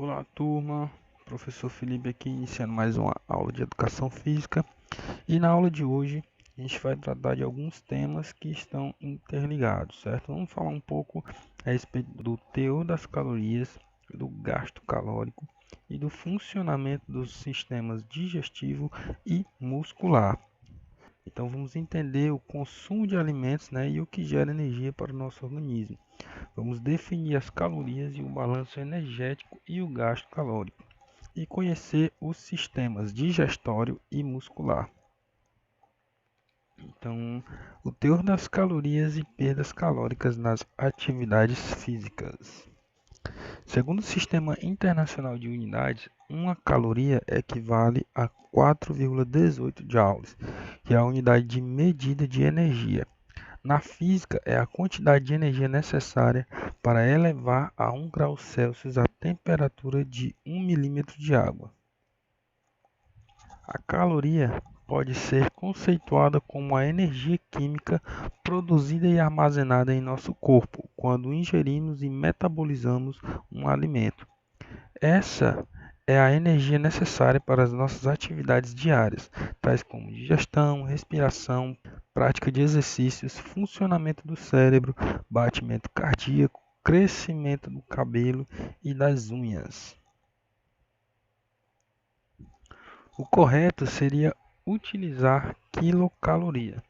Olá, turma. Professor Felipe aqui iniciando mais uma aula de educação física. E na aula de hoje a gente vai tratar de alguns temas que estão interligados, certo? Vamos falar um pouco a respeito do teor das calorias, do gasto calórico e do funcionamento dos sistemas digestivo e muscular. Então vamos entender o consumo de alimentos, né, e o que gera energia para o nosso organismo. Vamos definir as calorias e o balanço energético e o gasto calórico, e conhecer os sistemas digestório e muscular. Então, o teor das calorias e perdas calóricas nas atividades físicas. Segundo o Sistema Internacional de Unidades, uma caloria equivale a 4,18 joules, que é a unidade de medida de energia. Na física, é a quantidade de energia necessária para elevar a 1 grau Celsius a temperatura de 1 milímetro de água. A caloria pode ser conceituada como a energia química produzida e armazenada em nosso corpo quando ingerimos e metabolizamos um alimento. Essa é a energia necessária para as nossas atividades diárias, tais como digestão, respiração, prática de exercícios, funcionamento do cérebro, batimento cardíaco, crescimento do cabelo e das unhas. O correto seria utilizar quilocaloria.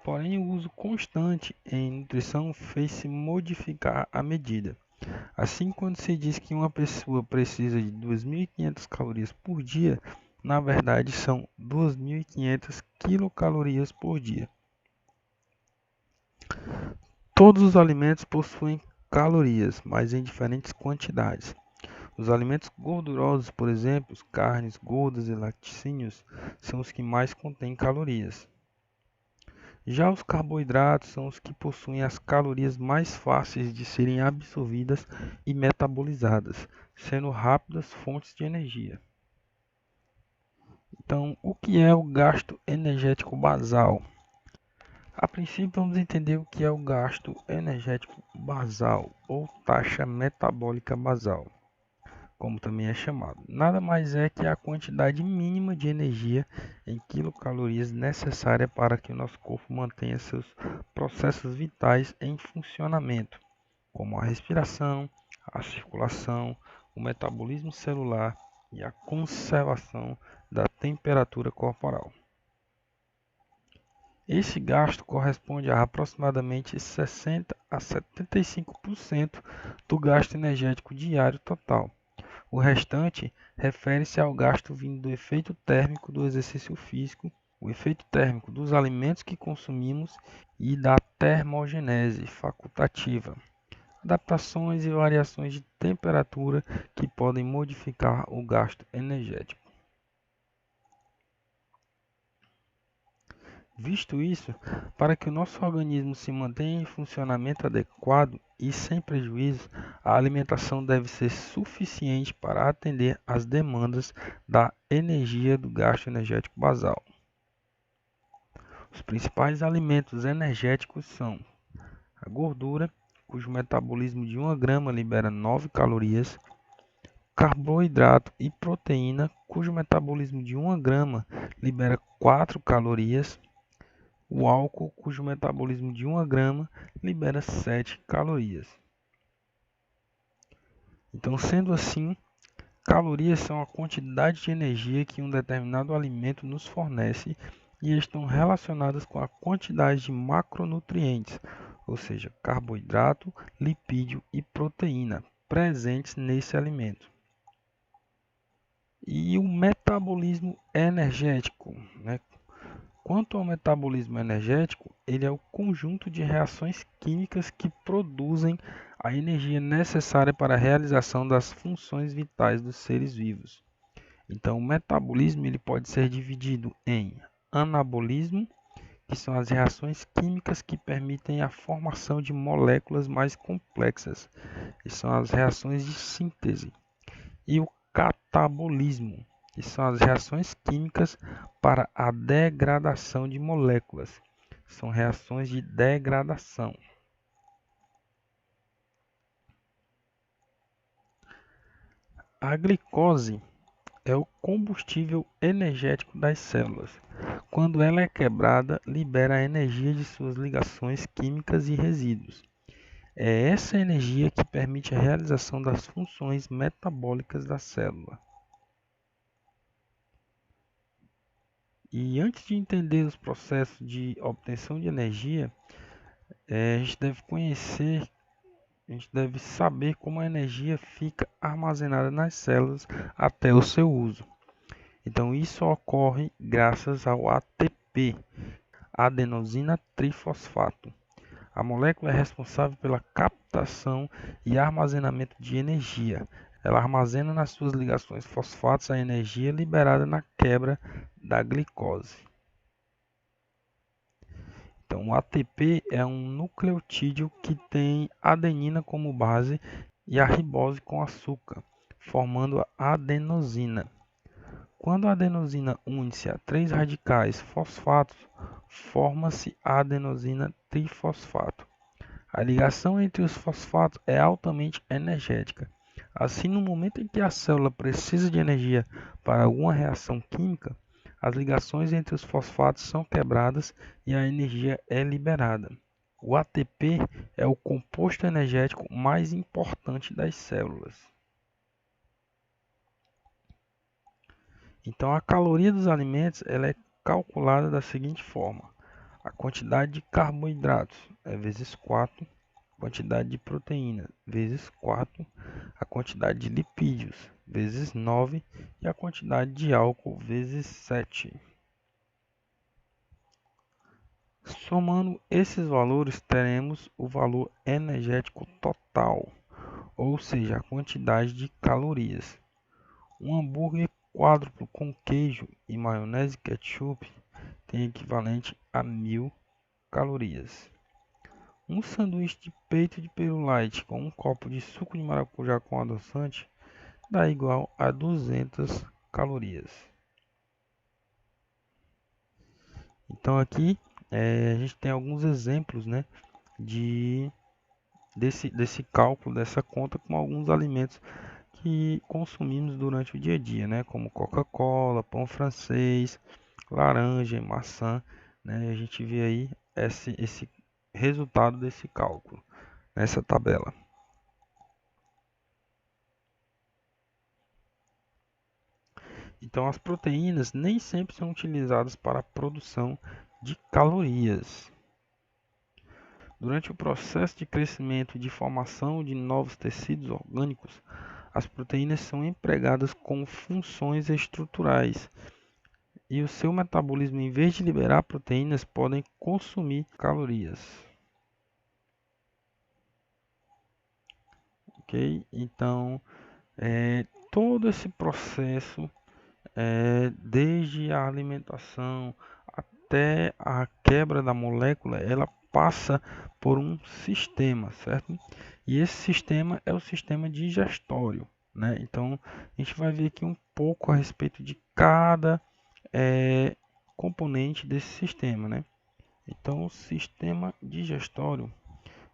Porém, o uso constante em nutrição fez-se modificar a medida. Assim, quando se diz que uma pessoa precisa de 2.500 calorias por dia, na verdade são 2.500 quilocalorias por dia. Todos os alimentos possuem calorias, mas em diferentes quantidades. Os alimentos gordurosos, por exemplo, carnes, gordas e laticínios, são os que mais contêm calorias. Já os carboidratos são os que possuem as calorias mais fáceis de serem absorvidas e metabolizadas, sendo rápidas fontes de energia. Então, o que é o gasto energético basal? A princípio, vamos entender o que é o gasto energético basal ou taxa metabólica basal, como também é chamado. Nada mais é que a quantidade mínima de energia em quilocalorias necessária para que o nosso corpo mantenha seus processos vitais em funcionamento, como a respiração, a circulação, o metabolismo celular e a conservação da temperatura corporal. Esse gasto corresponde a aproximadamente 60 a 75% do gasto energético diário total. O restante refere-se ao gasto vindo do efeito térmico do exercício físico, o efeito térmico dos alimentos que consumimos e da termogênese facultativa, adaptações e variações de temperatura que podem modificar o gasto energético. Visto isso, para que o nosso organismo se mantenha em funcionamento adequado e sem prejuízo, a alimentação deve ser suficiente para atender às demandas da energia do gasto energético basal. Os principais alimentos energéticos são a gordura, cujo metabolismo de 1 grama libera 9 calorias, carboidrato e proteína, cujo metabolismo de 1 grama libera 4 calorias, o álcool, cujo metabolismo de 1 grama libera 7 calorias. Então, sendo assim, calorias são a quantidade de energia que um determinado alimento nos fornece e estão relacionadas com a quantidade de macronutrientes, ou seja, carboidrato, lipídio e proteína, presentes nesse alimento. E o metabolismo energético, né? Quanto ao metabolismo energético, ele é o conjunto de reações químicas que produzem a energia necessária para a realização das funções vitais dos seres vivos. Então, o metabolismo ele pode ser dividido em anabolismo, que são as reações químicas que permitem a formação de moléculas mais complexas, que são as reações de síntese, e o catabolismo, que são as reações químicas para a degradação de moléculas. São reações de degradação. A glicose é o combustível energético das células. Quando ela é quebrada, libera a energia de suas ligações químicas e resíduos. É essa energia que permite a realização das funções metabólicas da célula. E antes de entender os processos de obtenção de energia, a gente deve conhecer, a gente deve saber como a energia fica armazenada nas células até o seu uso. Então, isso ocorre graças ao ATP, adenosina trifosfato. A molécula é responsável pela captação e armazenamento de energia. Ela armazena nas suas ligações fosfatos a energia liberada na quebra da glicose. Então, o ATP é um nucleotídeo que tem adenina como base e a ribose com açúcar, formando a adenosina. Quando a adenosina une-se a três radicais fosfatos, forma-se a adenosina trifosfato. A ligação entre os fosfatos é altamente energética. Assim, no momento em que a célula precisa de energia para alguma reação química, as ligações entre os fosfatos são quebradas e a energia é liberada. O ATP é o composto energético mais importante das células. Então, a caloria dos alimentos ela é calculada da seguinte forma: a quantidade de carboidratos é vezes 4, a quantidade de proteína vezes 4, a quantidade de lipídios vezes 9 e a quantidade de álcool vezes 7. Somando esses valores, teremos o valor energético total, ou seja, a quantidade de calorias. Um hambúrguer quádruplo com queijo e maionese ketchup tem equivalente a 1000 calorias. Um sanduíche de peito de peru light com um copo de suco de maracujá com adoçante dá igual a 200 calorias. Então aqui a gente tem alguns exemplos, né, desse cálculo, dessa conta com alguns alimentos que consumimos durante o dia a dia, né, como Coca-Cola, pão francês, laranja e maçã, né, a gente vê aí esse resultado desse cálculo nessa tabela. Então, as proteínas nem sempre são utilizadas para a produção de calorias. Durante o processo de crescimento e de formação de novos tecidos orgânicos, as proteínas são empregadas como funções estruturais e o seu metabolismo, em vez de liberar proteínas, podem consumir calorias. Ok? Então, todo esse processo, desde a alimentação até a quebra da molécula, ela passa por um sistema, certo? E esse sistema é o sistema digestório, né? Então, a gente vai ver aqui um pouco a respeito de cada componente desse sistema, né? Então, o sistema digestório,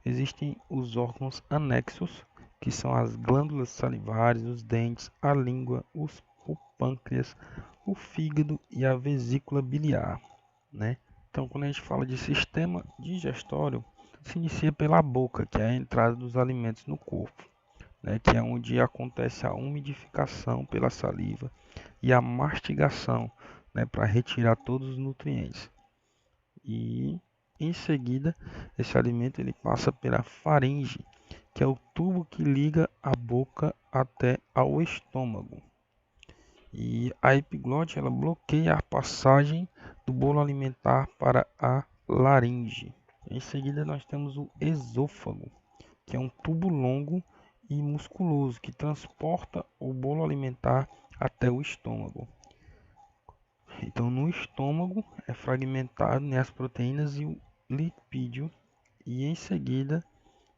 existem os órgãos anexos, que são as glândulas salivares, os dentes, a língua, o pâncreas, o fígado e a vesícula biliar, né? Então, quando a gente fala de sistema digestório, se inicia pela boca, que é a entrada dos alimentos no corpo, né? Que é onde acontece a umidificação pela saliva e a mastigação, né? Para retirar todos os nutrientes. E em seguida, esse alimento ele passa pela faringe, que é o tubo que liga a boca até ao estômago. E a epiglote ela bloqueia a passagem do bolo alimentar para a laringe. Em seguida, nós temos o esôfago, que é um tubo longo e musculoso que transporta o bolo alimentar até o estômago. Então, no estômago é fragmentado, né, as proteínas e o lipídio, e em seguida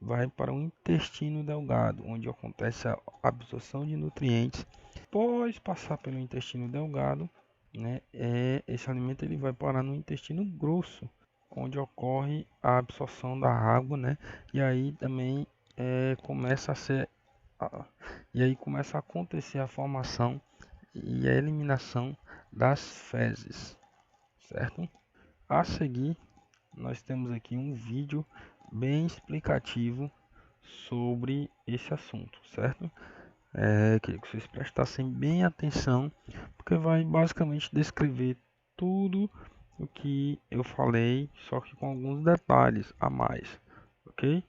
vai para o intestino delgado, onde acontece a absorção de nutrientes. Após passar pelo intestino delgado, né, esse alimento ele vai parar no intestino grosso, onde ocorre a absorção da água, né, e aí também começa a ser e aí começa a acontecer a formação e a eliminação das fezes, certo? A seguir, nós temos aqui um vídeo bem explicativo sobre esse assunto, certo? Queria que vocês prestassem bem atenção, porque vai basicamente descrever tudo o que eu falei, só que com alguns detalhes a mais, ok?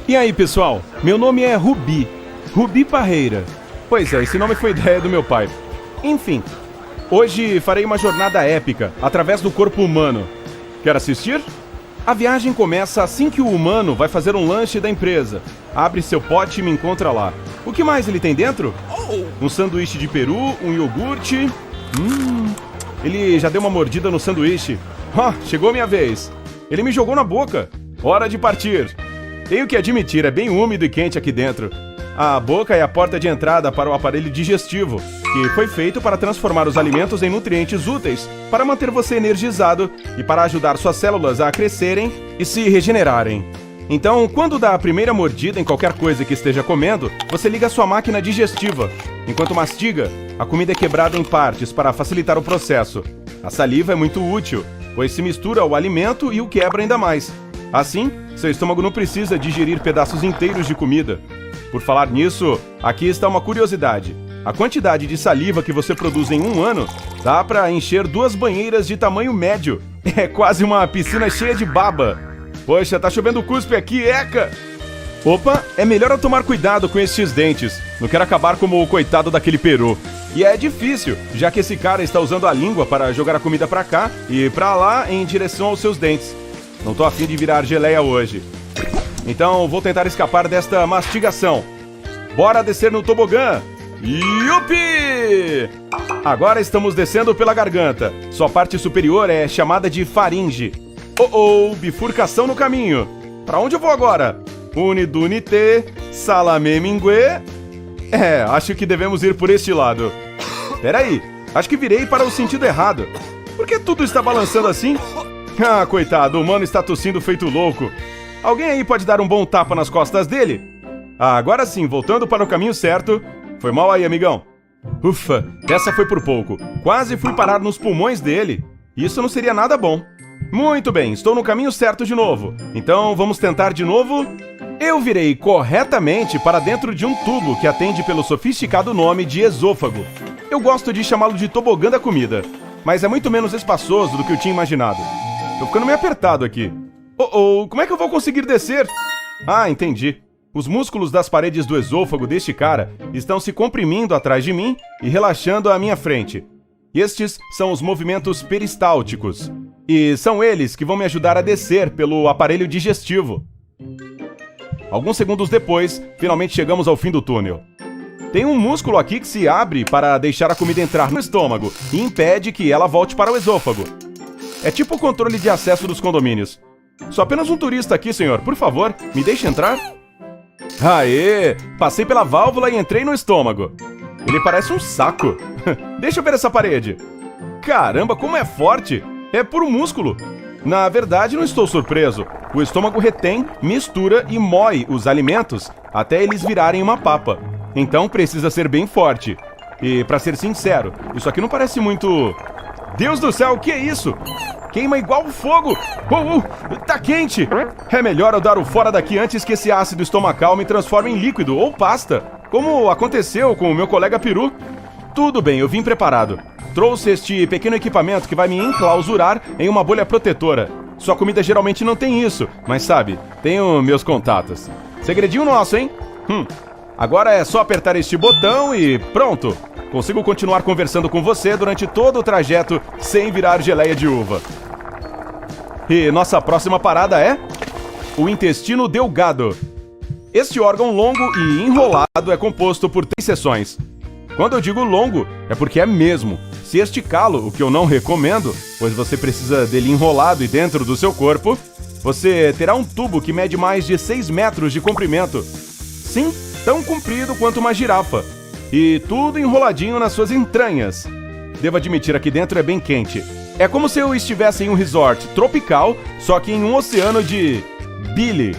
E aí, pessoal? Meu nome é Rubi Parreira. Pois é, esse nome foi ideia do meu pai. Enfim, hoje farei uma jornada épica através do corpo humano. Quer assistir? A viagem começa assim que o humano vai fazer um lanche da empresa. Abre seu pote e me encontra lá. O que mais ele tem dentro? Um sanduíche de peru, um iogurte... Ele já deu uma mordida no sanduíche. Chegou minha vez. Ele me jogou na boca. Hora de partir. Tenho que admitir, é bem úmido e quente aqui dentro. A boca é a porta de entrada para o aparelho digestivo, que foi feito para transformar os alimentos em nutrientes úteis, para manter você energizado e para ajudar suas células a crescerem e se regenerarem. Então, quando dá a primeira mordida em qualquer coisa que esteja comendo, você liga a sua máquina digestiva. Enquanto mastiga, a comida é quebrada em partes para facilitar o processo. A saliva é muito útil, pois se mistura ao alimento e o quebra ainda mais. Assim, seu estômago não precisa digerir pedaços inteiros de comida. Por falar nisso, aqui está uma curiosidade. A quantidade de saliva que você produz em um ano dá para encher 2 banheiras de tamanho médio. É quase uma piscina cheia de baba. Poxa, tá chovendo cuspe aqui, eca! Opa, é melhor eu tomar cuidado com estes dentes. Não quero acabar como o coitado daquele peru. E é difícil, já que esse cara está usando a língua para jogar a comida pra cá e pra lá em direção aos seus dentes. Não tô afim de virar geleia hoje. Então vou tentar escapar desta mastigação. Bora descer no tobogã! Yupi! Agora estamos descendo pela garganta. Sua parte superior é chamada de faringe. Bifurcação no caminho. Pra onde eu vou agora? Unidunité, salamé minguê. Acho que devemos ir por este lado. Peraí, acho que virei para o sentido errado. Por que tudo está balançando assim? Coitado, o mano está tossindo feito louco. Alguém aí pode dar um bom tapa nas costas dele? Agora sim, voltando para o caminho certo. Foi mal aí, amigão. Ufa, essa foi por pouco. Quase fui parar nos pulmões dele. Isso não seria nada bom. Muito bem, estou no caminho certo de novo. Então vamos tentar de novo. Eu virei corretamente para dentro de um tubo que atende pelo sofisticado nome de esôfago. Eu gosto de chamá-lo de tobogã da comida, mas é muito menos espaçoso do que eu tinha imaginado. Tô ficando meio apertado aqui. Como é que eu vou conseguir descer? Entendi. Os músculos das paredes do esôfago deste cara estão se comprimindo atrás de mim e relaxando à minha frente. Estes são os movimentos peristálticos. E são eles que vão me ajudar a descer pelo aparelho digestivo. Alguns segundos depois, finalmente chegamos ao fim do túnel. Tem um músculo aqui que se abre para deixar a comida entrar no estômago e impede que ela volte para o esôfago. É tipo o controle de acesso dos condomínios. Sou apenas um turista aqui, senhor. Por favor, me deixe entrar? Aê! Passei pela válvula e entrei no estômago. Ele parece um saco. Deixa eu ver essa parede. Caramba, como é forte! É puro músculo. Na verdade, não estou surpreso. O estômago retém, mistura e moe os alimentos até eles virarem uma papa. Então precisa ser bem forte. E, pra ser sincero, isso aqui não parece muito... Deus do céu, o que é isso? Queima igual fogo! Tá quente! É melhor eu dar o fora daqui antes que esse ácido estomacal me transforme em líquido ou pasta, como aconteceu com o meu colega peru. Tudo bem, eu vim preparado. Trouxe este pequeno equipamento que vai me enclausurar em uma bolha protetora. Sua comida geralmente não tem isso, mas sabe, tenho meus contatos. Segredinho nosso, hein? Agora é só apertar este botão e pronto! Consigo continuar conversando com você durante todo o trajeto sem virar geleia de uva. E nossa próxima parada é... o intestino delgado. Este órgão longo e enrolado é composto por 3 seções. Quando eu digo longo, é porque é mesmo. Se esticá-lo, o que eu não recomendo, pois você precisa dele enrolado e dentro do seu corpo, você terá um tubo que mede mais de 6 metros de comprimento. Sim, tão comprido quanto uma girafa. e tudo enroladinho nas suas entranhas. Devo admitir, aqui dentro é bem quente. É como se eu estivesse em um resort tropical, só que em um oceano de bile.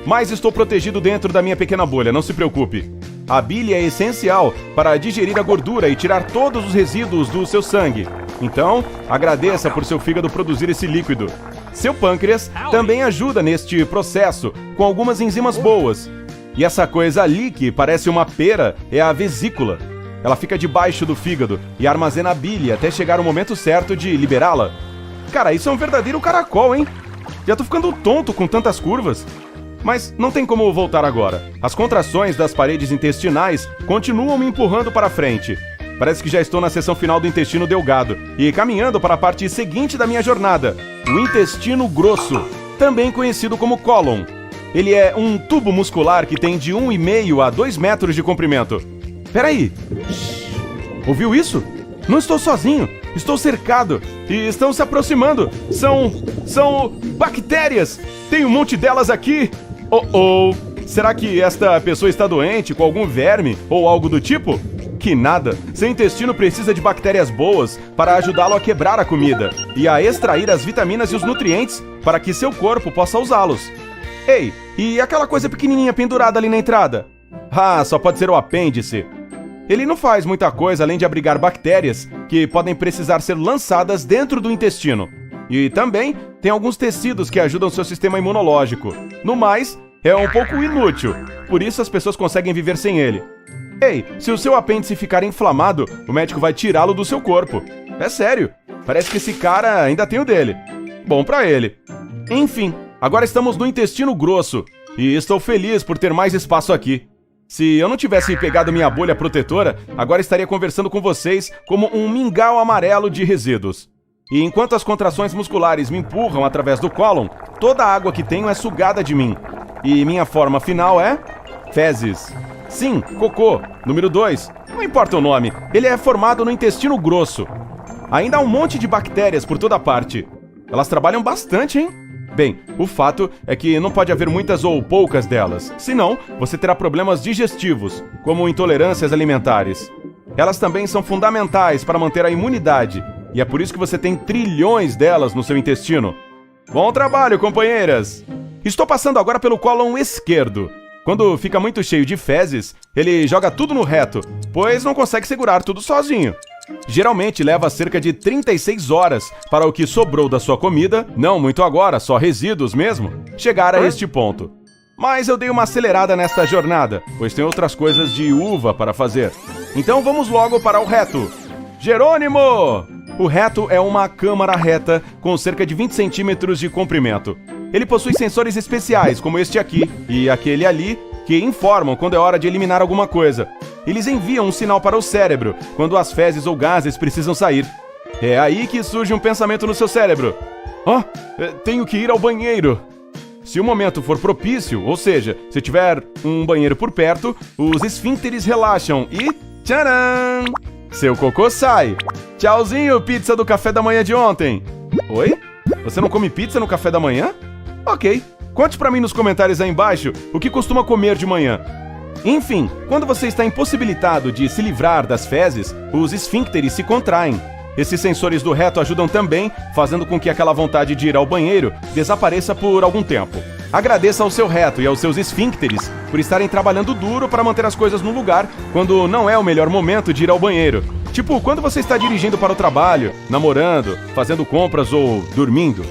Mas estou protegido dentro da minha pequena bolha, não se preocupe. A bile é essencial para digerir a gordura e tirar todos os resíduos do seu sangue. Então, agradeça por seu fígado produzir esse líquido. Seu pâncreas também ajuda neste processo, com algumas enzimas boas. E essa coisa ali que parece uma pera é a vesícula. Ela fica debaixo do fígado e armazena a bile até chegar o momento certo de liberá-la. Cara, isso é um verdadeiro caracol, hein? Já tô ficando tonto com tantas curvas. Mas não tem como voltar agora. As contrações das paredes intestinais continuam me empurrando para frente. Parece que já estou na seção final do intestino delgado e caminhando para a parte seguinte da minha jornada, o intestino grosso, também conhecido como cólon. Ele é um tubo muscular que tem de 1,5 a 2 metros de comprimento. Peraí! Ouviu isso? Não estou sozinho, estou cercado e estão se aproximando. São bactérias! Tem um monte delas aqui! Será que esta pessoa está doente com algum verme ou algo do tipo? Que nada! Seu intestino precisa de bactérias boas para ajudá-lo a quebrar a comida e a extrair as vitaminas e os nutrientes para que seu corpo possa usá-los. Ei, e aquela coisa pequenininha pendurada ali na entrada? Ah, só pode ser o apêndice. Ele não faz muita coisa além de abrigar bactérias que podem precisar ser lançadas dentro do intestino. E também tem alguns tecidos que ajudam seu sistema imunológico. No mais, é um pouco inútil, por isso as pessoas conseguem viver sem ele. Ei, se o seu apêndice ficar inflamado, o médico vai tirá-lo do seu corpo. É sério, parece que esse cara ainda tem o dele. Bom pra ele. Enfim, agora estamos no intestino grosso, e estou feliz por ter mais espaço aqui. Se eu não tivesse pegado minha bolha protetora, agora estaria conversando com vocês como um mingau amarelo de resíduos. E enquanto as contrações musculares me empurram através do cólon, toda a água que tenho é sugada de mim. E minha forma final é fezes. Sim, cocô. Número 2. Não importa o nome, ele é formado no intestino grosso. Ainda há um monte de bactérias por toda parte. Elas trabalham bastante, hein? Bem, o fato é que não pode haver muitas ou poucas delas. Senão, você terá problemas digestivos, como intolerâncias alimentares. Elas também são fundamentais para manter a imunidade. E é por isso que você tem trilhões delas no seu intestino. Bom trabalho, companheiras! Estou passando agora pelo cólon esquerdo. Quando fica muito cheio de fezes, ele joga tudo no reto, pois não consegue segurar tudo sozinho. Geralmente leva cerca de 36 horas para o que sobrou da sua comida, não muito agora, só resíduos mesmo, chegar a este ponto. Mas eu dei uma acelerada nesta jornada, pois tem outras coisas de uva para fazer. Então vamos logo para o reto. Jerônimo! O reto é uma câmara reta com cerca de 20 centímetros de comprimento. Ele possui sensores especiais, como este aqui e aquele ali, que informam quando é hora de eliminar alguma coisa. Eles enviam um sinal para o cérebro quando as fezes ou gases precisam sair. É aí que surge um pensamento no seu cérebro. Tenho que ir ao banheiro. Se o momento for propício, ou seja, se tiver um banheiro por perto, os esfíncteres relaxam e... tcharam! Seu cocô sai. Tchauzinho, pizza do café da manhã de ontem. Oi? Você não come pizza no café da manhã? Ok. Conte pra mim nos comentários aí embaixo o que costuma comer de manhã. Enfim, quando você está impossibilitado de se livrar das fezes, os esfíncteres se contraem. Esses sensores do reto ajudam também, fazendo com que aquela vontade de ir ao banheiro desapareça por algum tempo. Agradeça ao seu reto e aos seus esfíncteres por estarem trabalhando duro para manter as coisas no lugar quando não é o melhor momento de ir ao banheiro. Tipo, quando você está dirigindo para o trabalho, namorando, fazendo compras ou dormindo.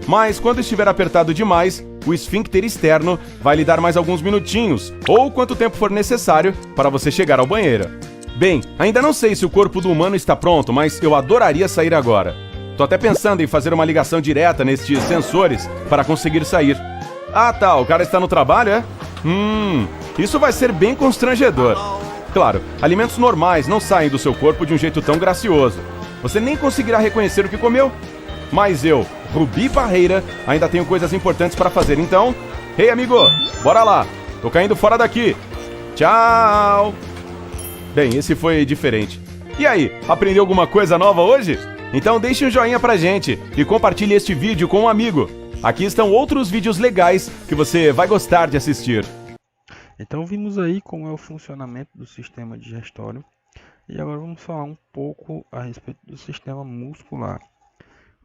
Mas quando estiver apertado demais, o esfíncter externo vai lhe dar mais alguns minutinhos, ou quanto tempo for necessário para você chegar ao banheiro. Bem, ainda não sei se o corpo do humano está pronto, mas eu adoraria sair agora. Tô até pensando em fazer uma ligação direta nestes sensores para conseguir sair. Ah tá, o cara está no trabalho, é? Isso vai ser bem constrangedor. Claro, alimentos normais não saem do seu corpo de um jeito tão gracioso. Você nem conseguirá reconhecer o que comeu. Mas eu, Rubi Barreira, ainda tenho coisas importantes para fazer, então... Ei, amigo, bora lá. Tô caindo fora daqui. Tchau. Bem, esse foi diferente. E aí, aprendeu alguma coisa nova hoje? Então deixe um joinha pra gente e compartilhe este vídeo com um amigo. Aqui estão outros vídeos legais que você vai gostar de assistir. Então vimos aí como é o funcionamento do sistema digestório e agora vamos falar um pouco a respeito do sistema muscular.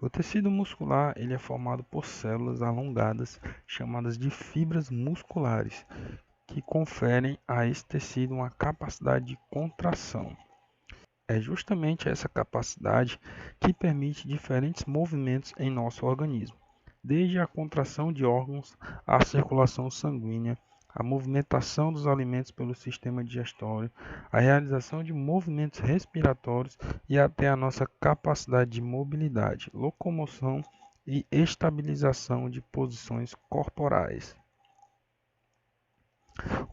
O tecido muscular ele é formado por células alongadas chamadas de fibras musculares, que conferem a esse tecido uma capacidade de contração. É justamente essa capacidade que permite diferentes movimentos em nosso organismo, desde a contração de órgãos, a circulação sanguínea, a movimentação dos alimentos pelo sistema digestório, a realização de movimentos respiratórios e até a nossa capacidade de mobilidade, locomoção e estabilização de posições corporais.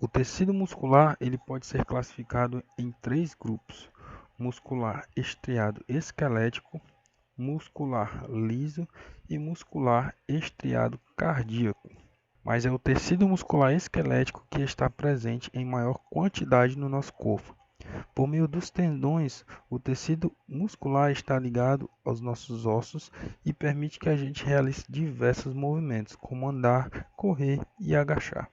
O tecido muscular ele pode ser classificado em três grupos: muscular estriado esquelético, muscular liso e muscular estriado cardíaco. Mas é o tecido muscular esquelético que está presente em maior quantidade no nosso corpo. Por meio dos tendões, o tecido muscular está ligado aos nossos ossos e permite que a gente realize diversos movimentos, como andar, correr e agachar.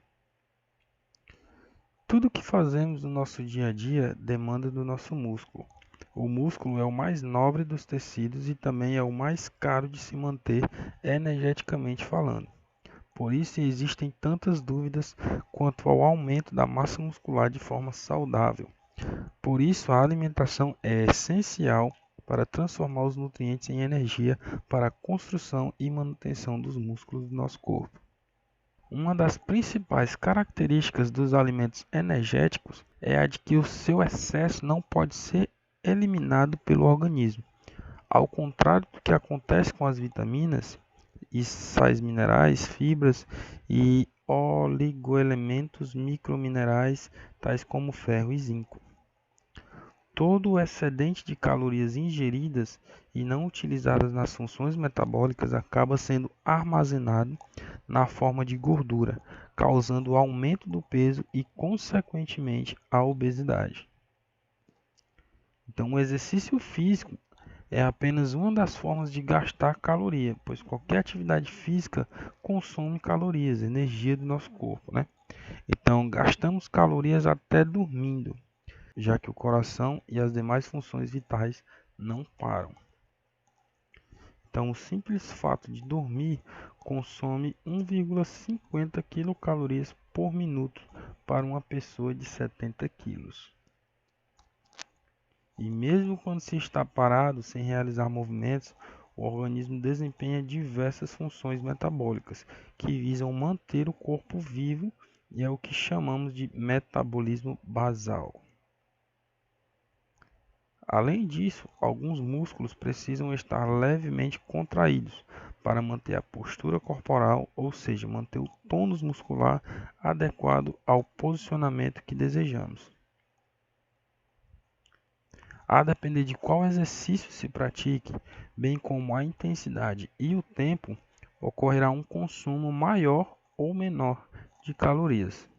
Tudo que fazemos no nosso dia a dia demanda do nosso músculo. O músculo é o mais nobre dos tecidos e também é o mais caro de se manter energeticamente falando. Por isso existem tantas dúvidas quanto ao aumento da massa muscular de forma saudável. Por isso a alimentação é essencial para transformar os nutrientes em energia para a construção e manutenção dos músculos do nosso corpo. Uma das principais características dos alimentos energéticos é a de que o seu excesso não pode ser eliminado pelo organismo. Ao contrário do que acontece com as vitaminas e sais minerais, fibras e oligoelementos microminerais, tais como ferro e zinco. Todo o excedente de calorias ingeridas e não utilizadas nas funções metabólicas acaba sendo armazenado na forma de gordura, causando o aumento do peso e, consequentemente, a obesidade. Então, o exercício físico é apenas uma das formas de gastar caloria, pois qualquer atividade física consome calorias, energia do nosso corpo, né? Então, gastamos calorias até dormindo, já que o coração e as demais funções vitais não param. Então, o simples fato de dormir consome 1,50 quilocalorias por minuto para uma pessoa de 70 quilos. E mesmo quando se está parado, sem realizar movimentos, o organismo desempenha diversas funções metabólicas que visam manter o corpo vivo e é o que chamamos de metabolismo basal. Além disso, alguns músculos precisam estar levemente contraídos para manter a postura corporal, ou seja, manter o tônus muscular adequado ao posicionamento que desejamos. A depender de qual exercício se pratique, bem como a intensidade e o tempo, ocorrerá um consumo maior ou menor de calorias.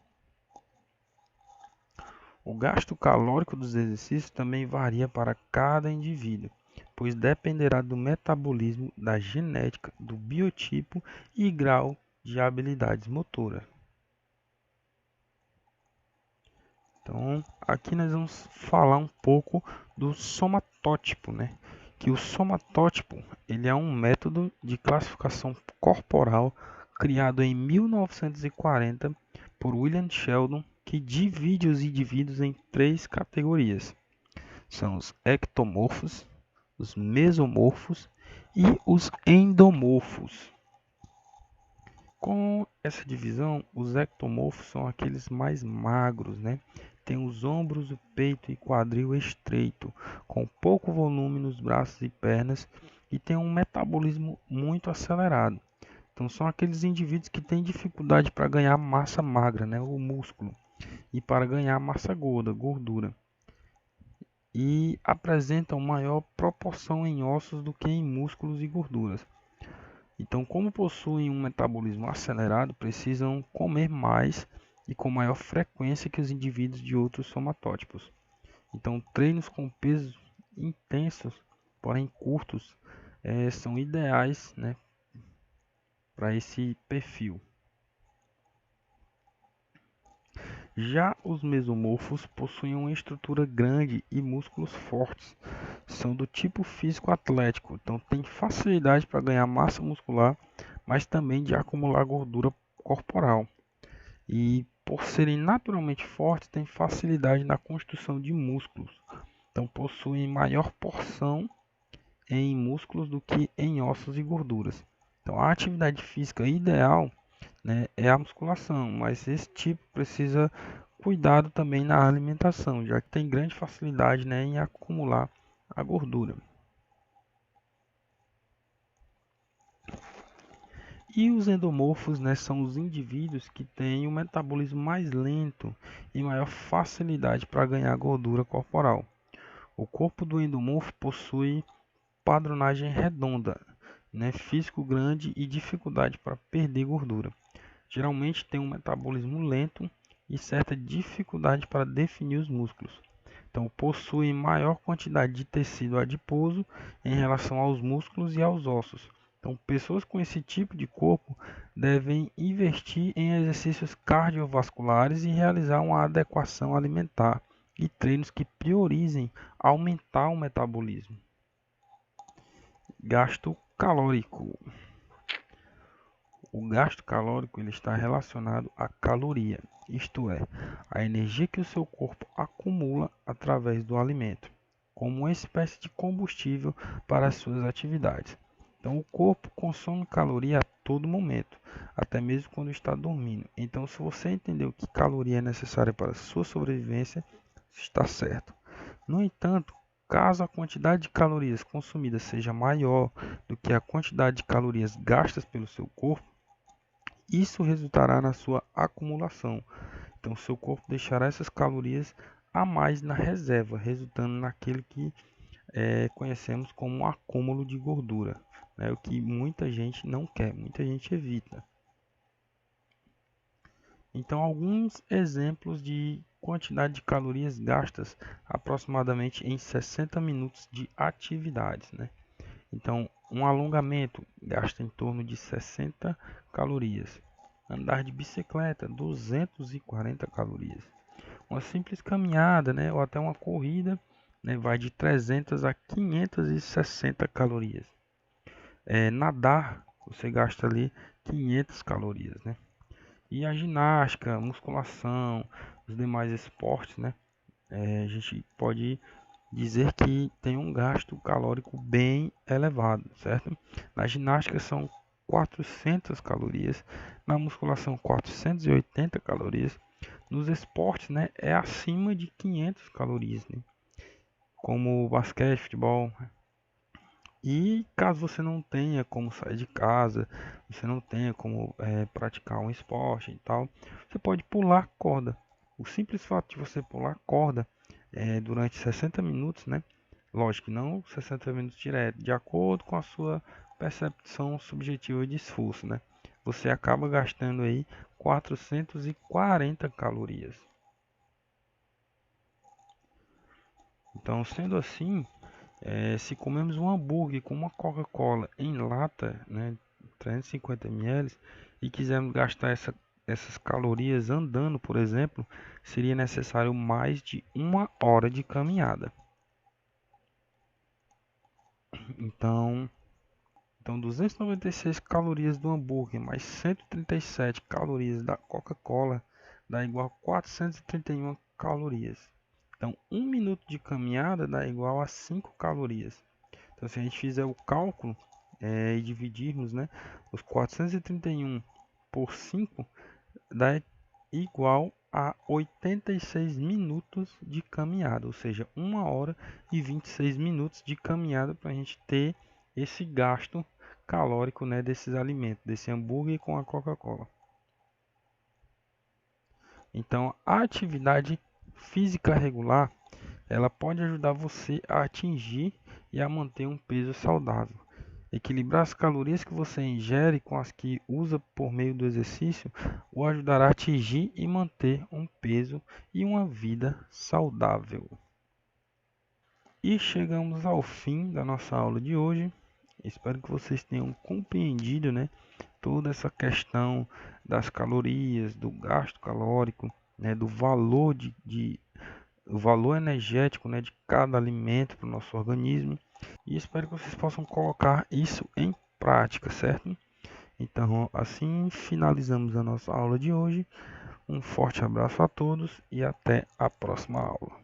O gasto calórico dos exercícios também varia para cada indivíduo, pois dependerá do metabolismo, da genética, do biotipo e grau de habilidades motoras. Então, aqui nós vamos falar um pouco do somatótipo, né? Que o somatótipo, ele é um método de classificação corporal criado em 1940 por William Sheldon, que divide os indivíduos em três categorias. São os ectomorfos, os mesomorfos e os endomorfos. Com essa divisão, os ectomorfos são aqueles mais magros, né? Tem os ombros, o peito e quadril estreito, com pouco volume nos braços e pernas e tem um metabolismo muito acelerado. Então são aqueles indivíduos que têm dificuldade para ganhar massa magra, né? O músculo, e para ganhar massa gorda, gordura. E apresentam maior proporção em ossos do que em músculos e gorduras. Então, como possuem um metabolismo acelerado, precisam comer mais e com maior frequência que os indivíduos de outros somatótipos. Então, treinos com pesos intensos, porém curtos, são ideais, né, para esse perfil. Já os mesomorfos possuem uma estrutura grande e músculos fortes. São do tipo físico atlético, então têm facilidade para ganhar massa muscular, mas também de acumular gordura corporal. E por serem naturalmente fortes, têm facilidade na construção de músculos. Então possuem maior porção em músculos do que em ossos e gorduras. Então a atividade física ideal, né, é a musculação, mas esse tipo precisa cuidado também na alimentação, já que tem grande facilidade, né, em acumular a gordura. E os endomorfos, né, são os indivíduos que têm o metabolismo mais lento e maior facilidade para ganhar gordura corporal. O corpo do endomorfo possui padronagem redonda, né, físico grande e dificuldade para perder gordura. Geralmente tem um metabolismo lento e certa dificuldade para definir os músculos. Então, possui maior quantidade de tecido adiposo em relação aos músculos e aos ossos. Então, pessoas com esse tipo de corpo devem investir em exercícios cardiovasculares e realizar uma adequação alimentar e treinos que priorizem aumentar o metabolismo. Gasto calórico. O gasto calórico ele está relacionado à caloria, isto é, a energia que o seu corpo acumula através do alimento, como uma espécie de combustível para as suas atividades. Então, o corpo consome caloria a todo momento, até mesmo quando está dormindo. Então, se você entendeu que caloria é necessária para a sua sobrevivência, está certo. No entanto, caso a quantidade de calorias consumidas seja maior do que a quantidade de calorias gastas pelo seu corpo, isso resultará na sua acumulação. Então, seu corpo deixará essas calorias a mais na reserva, resultando naquele que conhecemos como um acúmulo de gordura, né? O que muita gente não quer, muita gente evita. Então, alguns exemplos de quantidade de calorias gastas aproximadamente em 60 minutos de atividades, né? Então, um alongamento gasta em torno de 60 calorias. Andar de bicicleta, 240 calorias. Uma simples caminhada, né, ou até uma corrida, né, vai de 300 a 560 calorias. Nadar, você gasta ali 500 calorias, né? E a ginástica, musculação, os demais esportes, né, a gente pode dizer que tem um gasto calórico bem elevado, certo? Na ginástica são 400 calorias, na musculação 480 calorias, nos esportes, né, é acima de 500 calorias, né? Como basquete, futebol. E caso você não tenha como sair de casa, você não tenha como praticar um esporte e tal, você pode pular corda. O simples fato de você pular corda durante 60 minutos, né? Lógico que não 60 minutos direto, de acordo com a sua percepção subjetiva de esforço, né? Você acaba gastando aí 440 calorias. Então, sendo assim, se comemos um hambúrguer com uma Coca-Cola em lata, né, 350 ml, e quisermos gastar essas calorias andando, por exemplo, seria necessário mais de 1 hora de caminhada. Então 296 calorias do hambúrguer mais 137 calorias da Coca-Cola dá igual a 431 calorias. Então, 1 minuto de caminhada dá igual a 5 calorias. Então, se a gente fizer o cálculo e dividirmos, né, os 431 por 5, dá igual a 86 minutos de caminhada, ou seja, 1 hora e 26 minutos de caminhada para a gente ter esse gasto calórico, né, desses alimentos, desse hambúrguer com a Coca-Cola. Então, a atividade física regular, ela pode ajudar você a atingir e a manter um peso saudável. Equilibrar as calorias que você ingere com as que usa por meio do exercício o ajudará a atingir e manter um peso e uma vida saudável. E chegamos ao fim da nossa aula de hoje. Espero que vocês tenham compreendido, né, toda essa questão das calorias, do gasto calórico, né, do valor o valor energético, né, de cada alimento para o nosso organismo, e espero que vocês possam colocar isso em prática, certo? Então, assim finalizamos a nossa aula de hoje. Um forte abraço a todos e até a próxima aula.